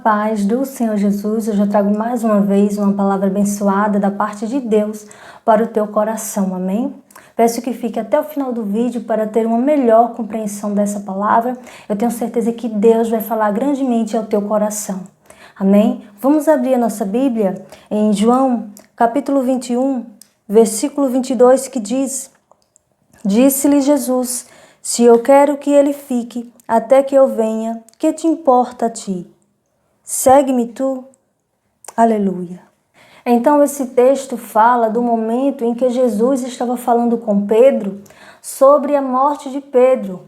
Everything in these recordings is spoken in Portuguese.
paz do Senhor Jesus, eu já trago mais uma vez uma palavra abençoada da parte de Deus para o teu coração, amém? Peço que fique até o final do vídeo para ter uma melhor compreensão dessa palavra. Eu tenho certeza que Deus vai falar grandemente ao teu coração, amém? Vamos abrir a nossa Bíblia em João, capítulo 21, versículo 22, que diz: Disse-lhe Jesus: Se eu quero que ele fique até que eu venha, que te importa a ti? Segue-me tu. Aleluia. Então esse texto fala do momento em que Jesus estava falando com Pedro sobre a morte de Pedro,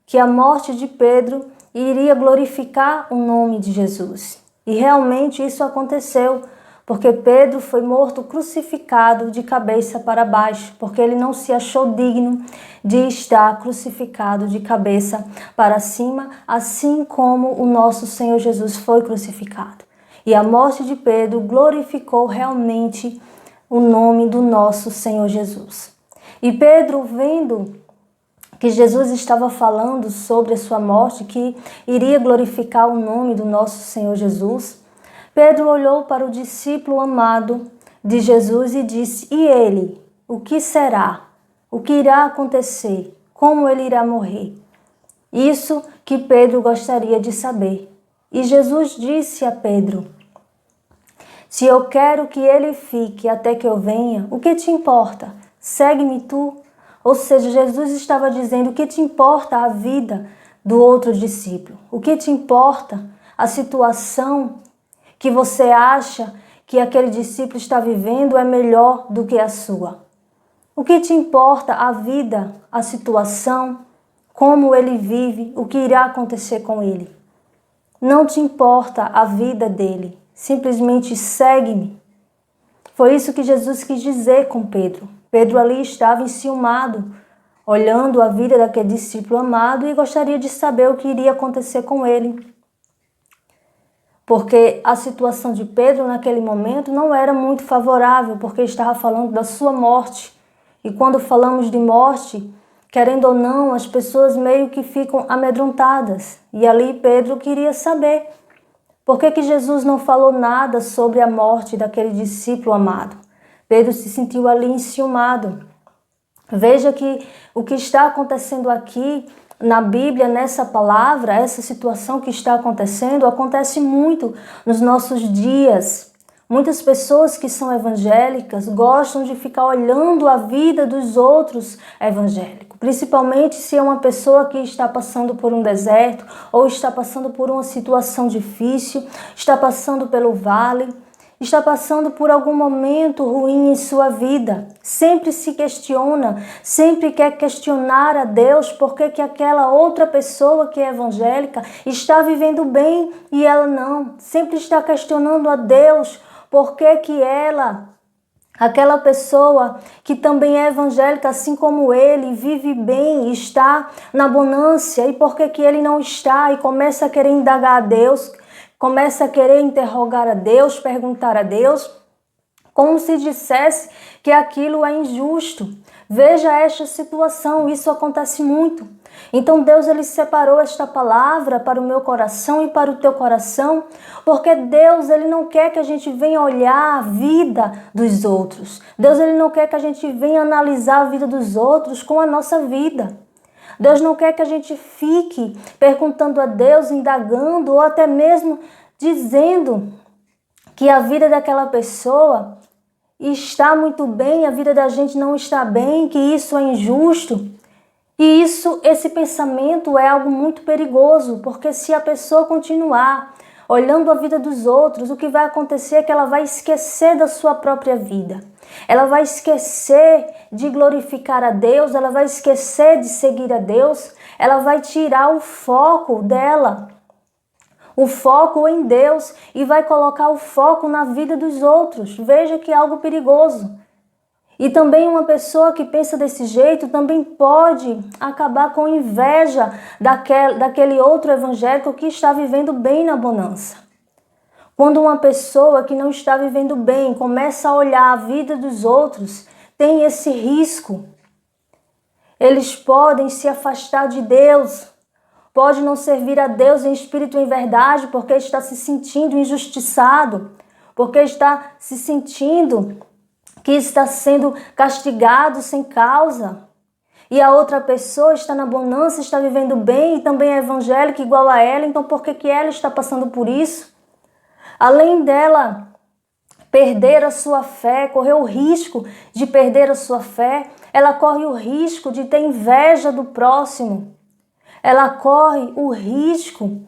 que a morte de Pedro iria glorificar o nome de Jesus. E realmente isso aconteceu, porque Pedro foi morto crucificado de cabeça para baixo, porque ele não se achou digno de estar crucificado de cabeça para cima, assim como o nosso Senhor Jesus foi crucificado. E a morte de Pedro glorificou realmente o nome do nosso Senhor Jesus. E Pedro, vendo que Jesus estava falando sobre a sua morte, que iria glorificar o nome do nosso Senhor Jesus, Pedro olhou para o discípulo amado de Jesus e disse: E ele? O que será? O que irá acontecer? Como ele irá morrer? Isso que Pedro gostaria de saber. E Jesus disse a Pedro: Se eu quero que ele fique até que eu venha, o que te importa? Segue-me tu. Ou seja, Jesus estava dizendo: o que te importa a vida do outro discípulo? O que te importa a situação que você acha que aquele discípulo está vivendo é melhor do que a sua? O que te importa a vida, a situação, como ele vive, o que irá acontecer com ele? Não te importa a vida dele, simplesmente segue-me. Foi isso que Jesus quis dizer com Pedro. Pedro ali estava enciumado, olhando a vida daquele discípulo amado e gostaria de saber o que iria acontecer com ele. Porque a situação de Pedro naquele momento não era muito favorável, porque estava falando da sua morte. E quando falamos de morte, querendo ou não, as pessoas meio que ficam amedrontadas. E ali Pedro queria saber por que Jesus não falou nada sobre a morte daquele discípulo amado. Pedro se sentiu ali enciumado. Veja que o que está acontecendo aqui na Bíblia, nessa palavra, essa situação que está acontecendo, acontece muito nos nossos dias. Muitas pessoas que são evangélicas gostam de ficar olhando a vida dos outros evangélicos, principalmente se é uma pessoa que está passando por um deserto ou está passando por uma situação difícil, está passando pelo vale, está passando por algum momento ruim em sua vida. Sempre se questiona, sempre quer questionar a Deus por que aquela outra pessoa que é evangélica está vivendo bem e ela não. Sempre está questionando a Deus por que ela, aquela pessoa que também é evangélica, assim como ele, vive bem, está na bonância, e por que ele não está, e começa a querer indagar a Deus, começa a querer interrogar a Deus, perguntar a Deus, como se dissesse que aquilo é injusto. Veja esta situação, isso acontece muito. Então Deus ele separou esta palavra para o meu coração e para o teu coração, porque Deus ele não quer que a gente venha olhar a vida dos outros. Deus ele não quer que a gente venha analisar a vida dos outros com a nossa vida. Deus não quer que a gente fique perguntando a Deus, indagando ou até mesmo dizendo que a vida daquela pessoa está muito bem, a vida da gente não está bem, que isso é injusto. E esse pensamento é algo muito perigoso, porque se a pessoa continuar olhando a vida dos outros, o que vai acontecer é que ela vai esquecer da sua própria vida. Ela vai esquecer de glorificar a Deus, ela vai esquecer de seguir a Deus, ela vai tirar o foco dela, o foco em Deus, e vai colocar o foco na vida dos outros. Veja que é algo perigoso. E também uma pessoa que pensa desse jeito também pode acabar com inveja daquele outro evangélico que está vivendo bem na bonança. Quando uma pessoa que não está vivendo bem começa a olhar a vida dos outros, tem esse risco. Eles podem se afastar de Deus, pode não servir a Deus em espírito e em verdade porque está se sentindo injustiçado, porque está se sentindo que está sendo castigado sem causa. E a outra pessoa está na bonança, está vivendo bem e também é evangélica igual a ela, então por que ela está passando por isso? Além dela perder a sua fé, correr o risco de perder a sua fé, ela corre o risco de ter inveja do próximo. Ela corre o risco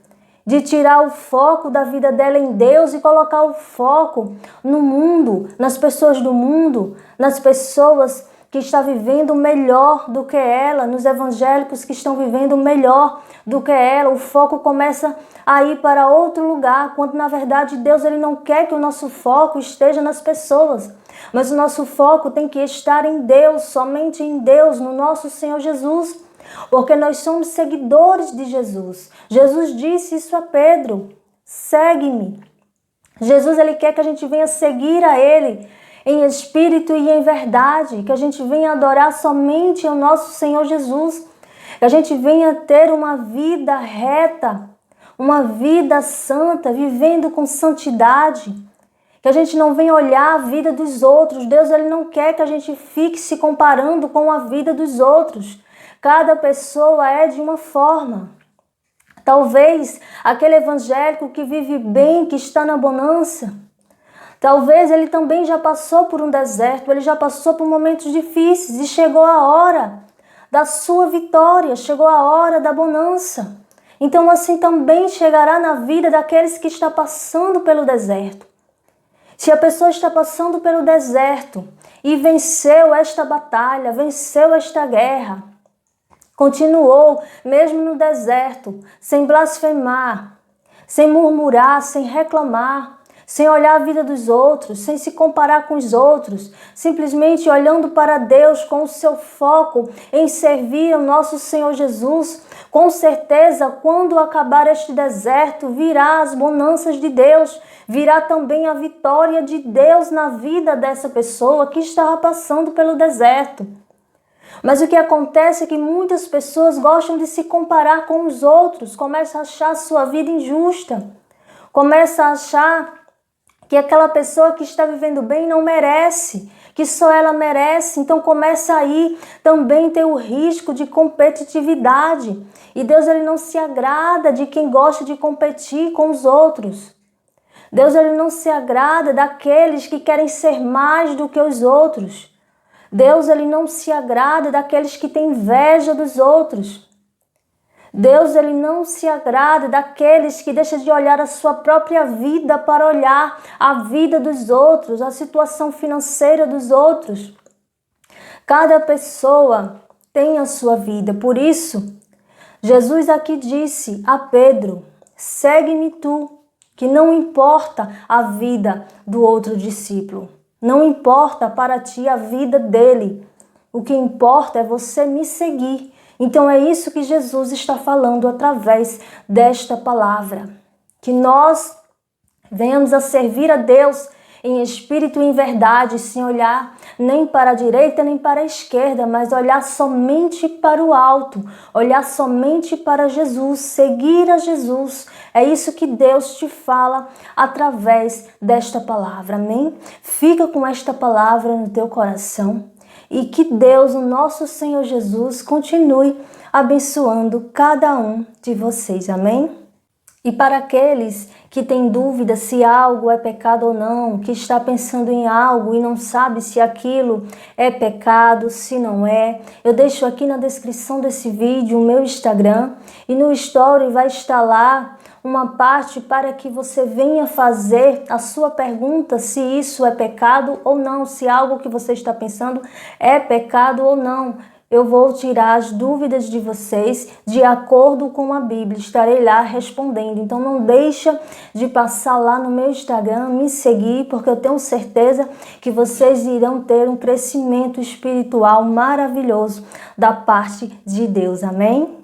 de tirar o foco da vida dela em Deus e colocar o foco no mundo, nas pessoas do mundo, nas pessoas que estão vivendo melhor do que ela, nos evangélicos que estão vivendo melhor do que ela. O foco começa a ir para outro lugar, quando na verdade Deus ele não quer que o nosso foco esteja nas pessoas, mas o nosso foco tem que estar em Deus, somente em Deus, no nosso Senhor Jesus. Porque nós somos seguidores de Jesus. Jesus disse isso a Pedro: segue-me. Jesus ele quer que a gente venha seguir a Ele em espírito e em verdade, que a gente venha adorar somente o nosso Senhor Jesus, que a gente venha ter uma vida reta, uma vida santa, vivendo com santidade, que a gente não venha olhar a vida dos outros. Deus ele não quer que a gente fique se comparando com a vida dos outros. Cada pessoa é de uma forma. Talvez aquele evangélico que vive bem, que está na bonança, talvez ele também já passou por um deserto, ele já passou por momentos difíceis e chegou a hora da sua vitória, chegou a hora da bonança. Então assim também chegará na vida daqueles que estão passando pelo deserto. Se a pessoa está passando pelo deserto e venceu esta batalha, venceu esta guerra, continuou, mesmo no deserto, sem blasfemar, sem murmurar, sem reclamar, sem olhar a vida dos outros, sem se comparar com os outros, simplesmente olhando para Deus com o seu foco em servir ao nosso Senhor Jesus. Com certeza, quando acabar este deserto, virá as bonanças de Deus, virá também a vitória de Deus na vida dessa pessoa que estava passando pelo deserto. Mas o que acontece é que muitas pessoas gostam de se comparar com os outros, começam a achar a sua vida injusta, começam a achar que aquela pessoa que está vivendo bem não merece, que só ela merece. Então começa aí também ter o risco de competitividade. E Deus ele não se agrada de quem gosta de competir com os outros. Deus ele não se agrada daqueles que querem ser mais do que os outros. Deus ele não se agrada daqueles que têm inveja dos outros. Deus ele não se agrada daqueles que deixam de olhar a sua própria vida para olhar a vida dos outros, a situação financeira dos outros. Cada pessoa tem a sua vida. Por isso, Jesus aqui disse a Pedro: segue-me tu, que não importa a vida do outro discípulo. Não importa para ti a vida dele. O que importa é você me seguir. Então é isso que Jesus está falando através desta palavra. Que nós venhamos a servir a Deus em espírito e em verdade, sem olhar nem para a direita nem para a esquerda, mas olhar somente para o alto, olhar somente para Jesus, seguir a Jesus. É isso que Deus te fala através desta palavra, amém? Fica com esta palavra no teu coração e que Deus, o nosso Senhor Jesus, continue abençoando cada um de vocês, amém? E para aqueles que têm dúvida se algo é pecado ou não, que está pensando em algo e não sabe se aquilo é pecado, se não é, eu deixo aqui na descrição desse vídeo o meu Instagram e no story vai estar lá uma parte para que você venha fazer a sua pergunta se isso é pecado ou não, se algo que você está pensando é pecado ou não. Eu vou tirar as dúvidas de vocês de acordo com a Bíblia. Estarei lá respondendo. Então não deixa de passar lá no meu Instagram, me seguir, porque eu tenho certeza que vocês irão ter um crescimento espiritual maravilhoso da parte de Deus. Amém?